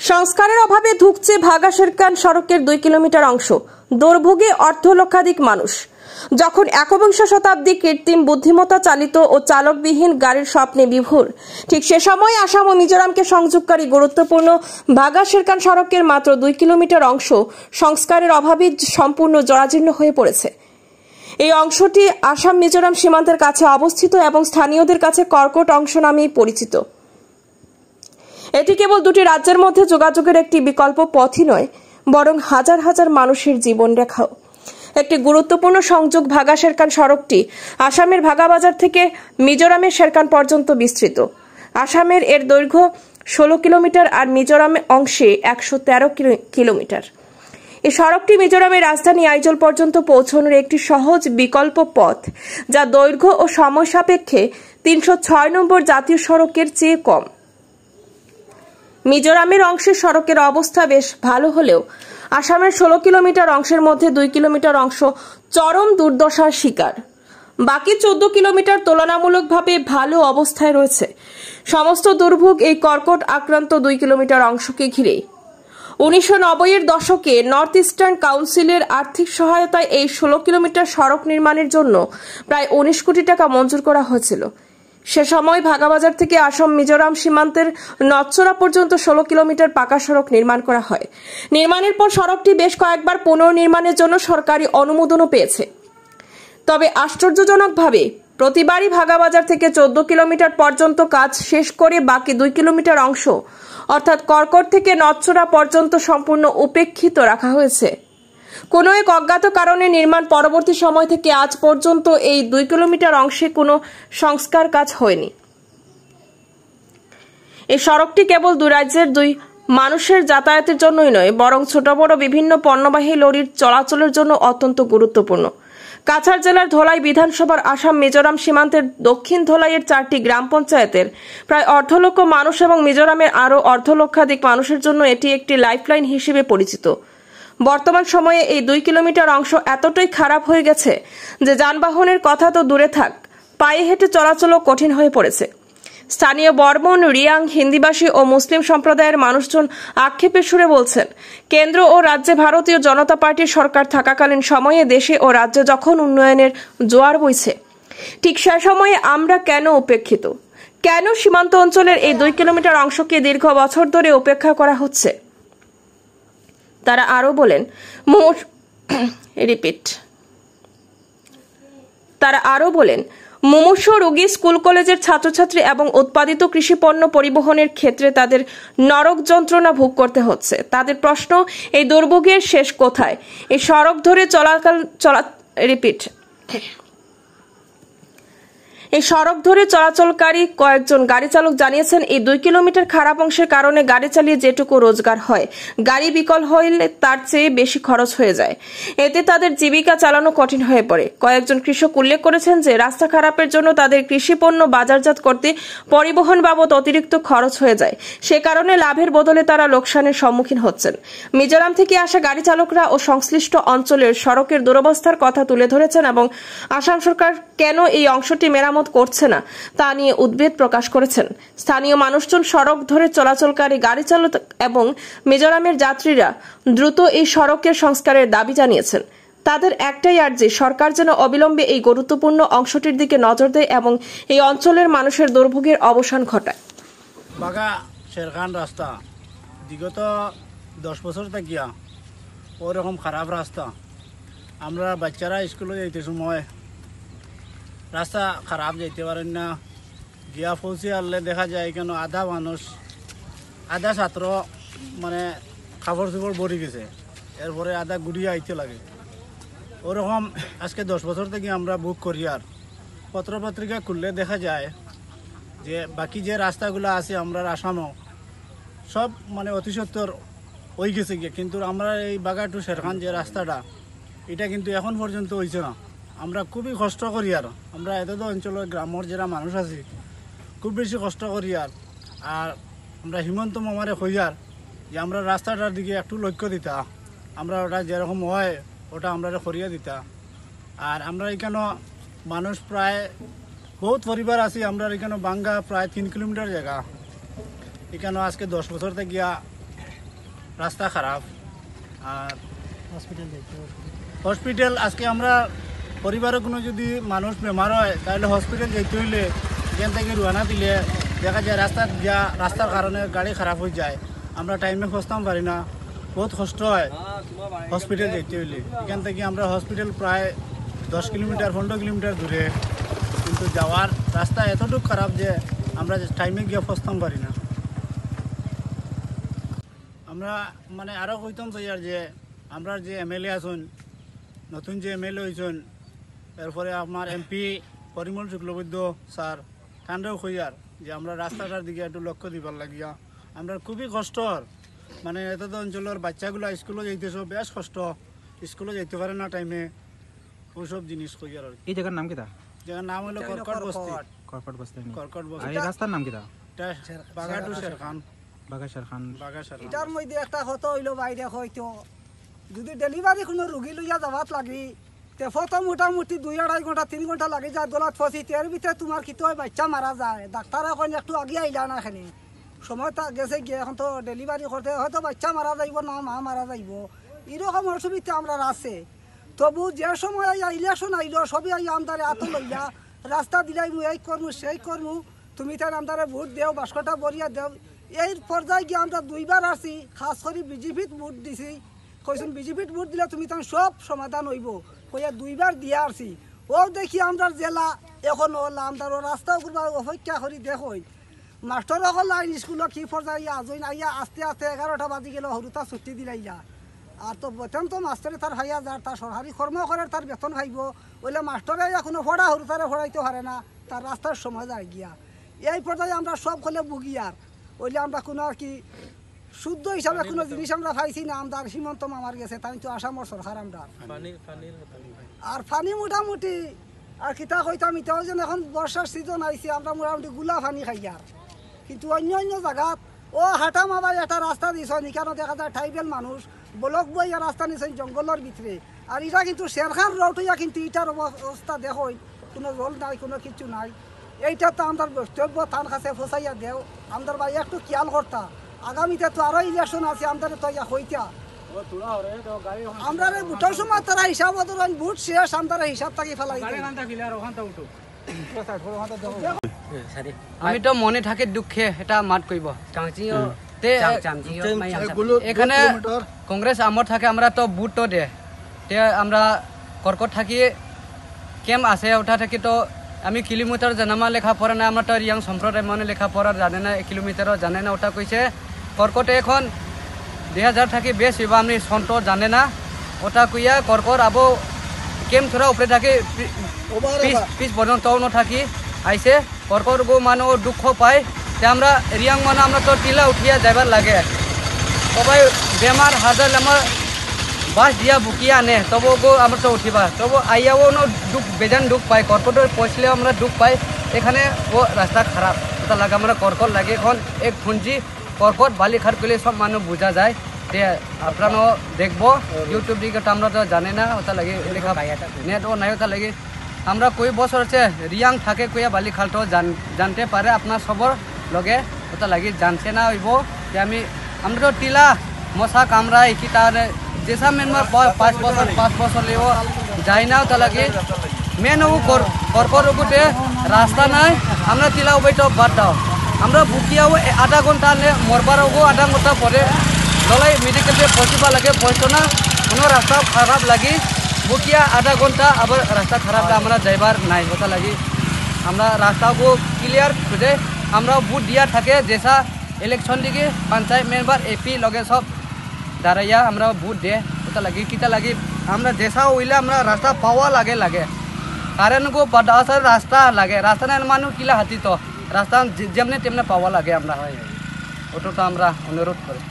সংস্কারের অভাবে ধুঁকছে ভাগা শেরকান সড়কের 2 কিলোমিটার অংশ। দুর্ভোগে অর্ধ লক্ষাধিক মানুষ। যখন একবিংশ শতাব্দী কৃত্রিম বুদ্ধিমত্তা চালিত ও চালকবিহীন গাড়ির স্বপ্নে বিভোর, ঠিক সে সময় আসাম ও মিজোরামকে সংযোগকারী গুরুত্বপূর্ণ ভাগা শেরকান সড়কের মাত্র 2 কিলোমিটার অংশ সংস্কারের অভাবে সম্পূর্ণ জরাজীর্ণ হয়ে পড়েছে। এই অংশটি আসাম মিজোরাম সীমান্তের কাছে অবস্থিত এবং স্থানীয়দের কাছে কর্কট অংশ নামেই পরিচিত। এটি কেবল দুটি রাজ্যের মধ্যে যোগাযোগের একটি বিকল্প পথই নয়, বরং হাজার হাজার মানুষের জীবন রেখাও। একটি গুরুত্বপূর্ণ সংযোগ ভাগা শেরকান সড়কটি আসামের ভাগাবাজার থেকে মিজোরামের শেরকান পর্যন্ত বিস্তৃত। আসামের এর দৈর্ঘ্য 16 কিলোমিটার আর মিজোরামের অংশে 113 কিলোমিটার। এই সড়কটি মিজোরামের রাজধানী আইজল পর্যন্ত পৌঁছানোর একটি সহজ বিকল্প পথ, যা দৈর্ঘ্য ও সময় সাপেক্ষে 306 নম্বর জাতীয় সড়কের চেয়ে কম। মিজোরামের অংশের সড়কের অবস্থা বেশ ভালো হলেও আসামের 16 কিলোমিটার অংশের মধ্যে 2 কিলোমিটার অংশ চরম দুর্দশার শিকার। বাকি 14 কিলোমিটার তুলনামূলকভাবে ভালো অবস্থায় রয়েছে। সমস্ত দুর্ভোগ এই কর্কট আক্রান্ত 2 কিলোমিটার অংশকে ঘিরেই। 1990-এর দশকে নর্থ ইস্টার্ন কাউন্সিলের আর্থিক সহায়তায় এই 16 কিলোমিটার সড়ক নির্মাণের জন্য প্রায় 19 কোটি টাকা মঞ্জুর করা হয়েছিল। সে সময় ভাগাবাজার থেকে আসাম মিজোরাম সীমান্তের নচ্চরা পর্যন্ত 16 কিলোমিটার পাকা সড়ক নির্মাণ করা হয়। নির্মাণের পর সড়কটি বেশ কয়েকবার পুনর্নির্মাণের জন্য সরকারি অনুমোদনও পেয়েছে। তবে আশ্চর্যজনকভাবে প্রতিবারই ভাগাবাজার থেকে 14 কিলোমিটার পর্যন্ত কাজ শেষ করে বাকি 2 কিলোমিটার অংশ অর্থাৎ কর্কট থেকে নচ্চরা পর্যন্ত সম্পূর্ণ উপেক্ষিত রাখা হয়েছে। কোনো এক অজ্ঞাত কারণে নির্মাণ পরবর্তী সময় থেকে আজ পর্যন্ত এই 2 কিলোমিটার অংশে কোনো সংস্কার কাজ হয়নি। এই সড়কটি কেবল দুই রাজ্যের দুই মানুষের যাতায়াতের জন্যই নয়, বরং ছোট বড় বিভিন্ন পণ্যবাহী লরির চলাচলের জন্য অত্যন্ত গুরুত্বপূর্ণ। কাছাড় জেলার ধলাই বিধানসভার আসাম মিজোরাম সীমান্তের দক্ষিণ ধলাইয়ের 4টি গ্রাম পঞ্চায়েতের প্রায় 1.5 লক্ষ মানুষ এবং মিজোরামের আরও 1.5 লক্ষাধিক মানুষের জন্য এটি একটি লাইফলাইন হিসেবে পরিচিত। বর্তমান সময়ে এই 2 কিলোমিটার অংশ এতটাই খারাপ হয়ে গেছে যে যানবাহনের কথা তো দূরে থাক, পায়ে হেঁটে চলাচলও কঠিন হয়ে পড়েছে। স্থানীয় বর্মন, রিয়াং, হিন্দিভাষী ও মুসলিম সম্প্রদায়ের মানুষজন আক্ষেপের সুরে বলছেন, কেন্দ্র ও রাজ্যে ভারতীয় জনতা পার্টির সরকার থাকাকালীন সময়ে দেশে ও রাজ্যে যখন উন্নয়নের জোয়ার বইছে, ঠিক সে সময়ে আমরা কেন উপেক্ষিত? কেন সীমান্ত অঞ্চলের এই 2 কিলোমিটার অংশকে দীর্ঘ বছর ধরে উপেক্ষা করা হচ্ছে? তারা আরো বলেন, মুমূর্ষ রোগী, স্কুল কলেজের ছাত্রছাত্রী এবং উৎপাদিত কৃষিপণ্য পরিবহনের ক্ষেত্রে তাদের নরক যন্ত্রণা ভোগ করতে হচ্ছে। তাদের প্রশ্ন, এই দুর্ভোগের শেষ কোথায়? এই সড়ক ধরে চলাচলকারী কয়েকজন গাড়ি চালক জানিয়েছেন, এই 2 কিলোমিটার খারাপ অংশের কারণে গাড়ি চালিয়ে যেটুকু রোজগার হয়, গাড়ি বিকল হলে তার চেয়ে বেশি খরচ হয়ে যায়। এতে তাদের জীবিকা চালানো কঠিন হয়ে পড়ে। কয়েকজন কৃষক উল্লেখ করেছেন যে রাস্তা খারাপের জন্য তাদের কৃষিপণ্য বাজারজাত করতে পরিবহন বাবদ অতিরিক্ত খরচ হয়ে যায়। সে কারণে লাভের বদলে তারা লোকসানের সম্মুখীন হচ্ছেন। মিজোরাম থেকে আসা গাড়ি চালকরা ও সংশ্লিষ্ট অঞ্চলের সড়কের দুরবস্থার কথা তুলে ধরেছেন এবং আসাম সরকার কেন এই অংশটি মেরামত করছে না তা নিয়ে উদ্বেগ প্রকাশ করেছেন। স্থানীয় মানুষজন, সড়ক ধরে চলাচলকারী গাড়ি চালক এবং মিজোরামের যাত্রীরা দ্রুত এই সড়কের সংস্কারের দাবি জানিয়েছেন। তাদের একটাই আর্জি, সরকার যেন অবিলম্বে এই গুরুত্বপূর্ণ অংশটির দিকে নজর দেয় এবং এই অঞ্চলের মানুষের দুর্ভোগের অবসান ঘটায়। বাগা শেরকান রাস্তা বিগত 10 বছর থাকিয়া ওরকম খারাপ রাস্তা। আমরা বাচ্চারা স্কুলে যাইতে সময় রাস্তা খারাপ যাইতে পারেন না, গিয়া পৌঁছে আনলে দেখা যায় কেন আধা ছাত্র মানে কাপড় চোপড় ভরে গেছে, এরপরে আধা ঘুরিয়ে আইতে লাগে। ওরকম আজকে 10 বছর থেকে আমরা বুক করি। আর পত্রপত্রিকা খুললে দেখা যায় যে বাকি যে রাস্তাগুলো আছে আমরা আসামও সব মানে অতি সত্তর হয়ে গেছে গিয়ে, কিন্তু আমরা এই বাগা টু শেরকান যে রাস্তাটা, এটা কিন্তু এখন পর্যন্ত হয়েছে না। আমরা খুবই কষ্ট করি। আর আমরা এত অঞ্চলের গ্রামের যারা মানুষ আছি খুব বেশি কষ্ট করি। আর আমরা হিমন্ত মামারে কইয়ার যে আমরা রাস্তাটার দিকে একটু লক্ষ্য দিতা, আমরা ওটা যেরকম হয় ওটা আমরা করিয়া দিতা। আর আমরা এখানে মানুষ প্রায় বহুত পরিবার আছি। আমরা এখানে বাঙ্গা প্রায় 3 কিলোমিটার জায়গা, এখানে আজকে 10 বছর থেকে রাস্তা খারাপ। আর হসপিটাল আজকে আমরা পরিবারে কোনো যদি মানুষ বেমার হয় তাহলে হসপিটাল যেতে হইলে এখান থেকে রুয়ানা দিলে দেখা যায় রাস্তার কারণে গাড়ি খারাপ হয়ে যায়, আমরা টাইমে পৌঁছতাম পারি না, বহুত কষ্ট হয় হসপিটাল যেতে হইলে। এখান থেকে আমরা হসপিটাল প্রায় 10 কিলোমিটার 15 কিলোমিটার দূরে, কিন্তু যাওয়ার রাস্তা এতটুকু খারাপ যে আমরা টাইমে গিয়ে পৌঁছতাম পারি না। আমরা মানে আরও কইতাম তো ইয়ার যে আমরা যে এমএলএ আছেন, নতুন যে এমএলএ হয়েছেন, এরপরে আমার এমপি পরিমল শুক্লবৈদ্য স্যার তান্ডেও কইয়ার যে আমরা রাস্তাটার দিকে একটু লক্ষ্য দিবার লাগিয়া। আমরা খুবই কষ্টর, মানে এত অঞ্চলের বাচ্চাগুলো স্কুলে যাইতেছ বেশ কষ্ট, স্কুলে যাইতে পারে না টাইমে, ওইসব জিনিস কইয়ার। এই জায়গার নাম কিতা? জায়গার নাম হলো কর্কট বস্তি। কর্কট বস্তি। কর্কট আর বস্তি। এই রাস্তার নাম কিতা? বাগা টু শেরখান। বাগা শেরখান। এটার মধ্যে একটা কথা হইলো বাইরে হয়তো যদি ডেলিভারি কোনো রুগী লইয়া যাবাত লাগি তে ফটো মোটামুটি 2-2.5 ঘন্টা 3 ঘন্টা লাগে যায় দোলাত ফসি, এর ভিতরে তোমার কি হয় বাচ্চা মারা যায়, ডাক্তার এখন একটু আগে আইলা না এখানে সময় তা গেছে গিয়ে, এখন তো ডেলিভারি করতে হয়তো বাচ্চা মারা যাইব না মা মারা যাইব, এরকম অসুবিধা আমরা আছে। তবু যে সময় ইলেকশন আইলো সবই আই আমদারে আত লইয়া রাস্তা দিলাই মু এই করমু সেই করমু, তুমি তার আমদারে ভোট দেও, বাস্কটা বরিয়া দেও, এই পর্যায়ে গিয়ে আমরা 2বার আসি, খাস করে বিজেপিত ভোট দিছি, কইছেন বিজেপিত ভোট দিলে তুমি তার সব সমাধান হইব, কইয়া 2বার দিয়া আসি। ও দেখি আমরা জেলা এখন হল আমরা রাস্তা করবা অপেক্ষা করি দেখই মাস্টার হল আইন স্কুলত কি পর্যায়ে আজই আইয়া আস্তে আস্তে 11টা বাজি গেল হরুতা ছুটি দিলাইয়া। আর তো বেতন তো মাস্টারে তার ভাইয়া যার তার সরকারি কর্ম করে তার বেতন খাইব, ওইলে মাস্টারে এখনো ফোড়া হরুতারে ফোড়াইতে পারে না, তার রাস্তার সময় যায় গিয়া। এই পর্যায়ে আমরা সব হলে বুগিয়ার, ওইলে আমরা কোনো আর কি শুদ্ধ হিসাবে কোনো জিনিস আমরা পাইছি না। আমরা সীমন্ত মামার গেছে, তাই তো আসামর সরকার আমরা আর ফানি মোটামুটি আর কিতা কইতাম ইটাও যেন এখন বর্ষার সিজন আইছে, আমরা মোটামুটি গুলা ফানি খাই আর। কিন্তু অন্য অন্য জায়গাত ও হাঁটা মাবাই একটা রাস্তা দিয়েছেন, এখানে দেখা যায় ট্রাইবেল মানুষ ব্লক বই রাস্তা নিয়েছেন জঙ্গলের ভিতরে, আর এটা কিন্তু শেরখান রোড হইয়া কিন্তু এটার অবস্থা দেখই কোনো রোল নাই কোনো কিছু নাই। এইটা তো আমার বক্তব্য তার কাছে ফসাইয়া দেও, আমাদের ভাই একটু খেয়াল করতা, আগামীতে তো আরো ইলেকশন আছে, আমাদের তো ইয়া হইতা আমরা বুটের সময় তারা হিসাব ধরেন বুট শেষ আমরা হিসাব থাকি ফেলাই। আমি তো মনে থাকে দুঃখে এটা মাত কইব এখানে কংগ্রেস আমর থাকে আমরা তো বুট তো দে আমরা কর্কট থাকি কেম আছে ওটা থাকি তো আমি কিলোমিটার জানামা লেখা পড়া না, আমরা তো রিয়াং সম্প্রদায় মানে লেখা পড়া জানে না, 1 কিলোমিটারও জানে না। ওটা কইছে কর্কটে এখন 2000 থাকি বেশ হইব আমি সন্ত জানে না, ওটা কইয়া কর্কট আবো কেম থোড়া উপরে থাকি পিস পর্যন্ত থাকি আইসে কর্কট গো মানুষ দুঃখ পায়, আমরা রিয়াং মানে আমরা তো টিলা উঠিয়া যাবার লাগে, সবাই বেমার হাজার আমার বাস দিয়া বুকিয়া আনে তবু গো আমরা তো উঠিবা, তবু আইয়াও দুঃখ বেজান দুঃখ পাই, কর্কটের পৌঁছলেও আমরা দুঃখ পাই। এখানে ও রাস্তা খারাপ, ওটা লাগে আমরা কর্কট লাগে এখন এক খুঁজি কর্কট বালিঘাট করলে সব মানুষ বোঝা যায়। তে আপনারাও দেখবো ইউটিউব দিকে তো আমরা তো জানে না, ওটা লাগে লেখা নেট ও নাই, ওটা লাগে আমরা কই বছর আছে রিয়াং থাকে কইয়া বালিঘাটও জানতে পারে আপনার সবর লগে, ওটা লাগে জানছে না হইব যে আমরা তো টিলা মশা কামড়াই কি তার যেসব মেম্বার 5 বছর লেও যাই না, ওটা লাগে মেন ও কর্কট গোটে রাস্তা নাই, আমরা টিলা উবাইতো বাদ দাও, আমরা বুকিয়াও আধা ঘন্টা নে মরবারও আধা ঘন্টা পরে ললাই মেডিকেল পৌঁছবা লাগে, পৌঁছো না কোনো রাস্তা খারাপ লাগি বুকিয়া আধা ঘন্টা আবার রাস্তা খারাপ আমরা যাইবার নাই, ওটা লাগি আমরা রাস্তাও ক্লিয়ার খুঁজে আমরা বুট দিয়া থাকে যেসা ইলেকশন দিকে পঞ্চায়েত মেম্বার এপি লগে সব দাঁড়াইয়া আমরা বুট দে, ওটা লাগি কিতা লাগি আমরা যেসা হইলে আমরা রাস্তা পাওয়া লাগে কারণ গো বাদাসার রাস্তা লাগে, রাস্তা নাই মানুষ কিলা হাতি তো রাস্তা যেমনে তেমনে পাওয়া লাগে আমরা, ওটা তো আমরা অনুরোধ করি।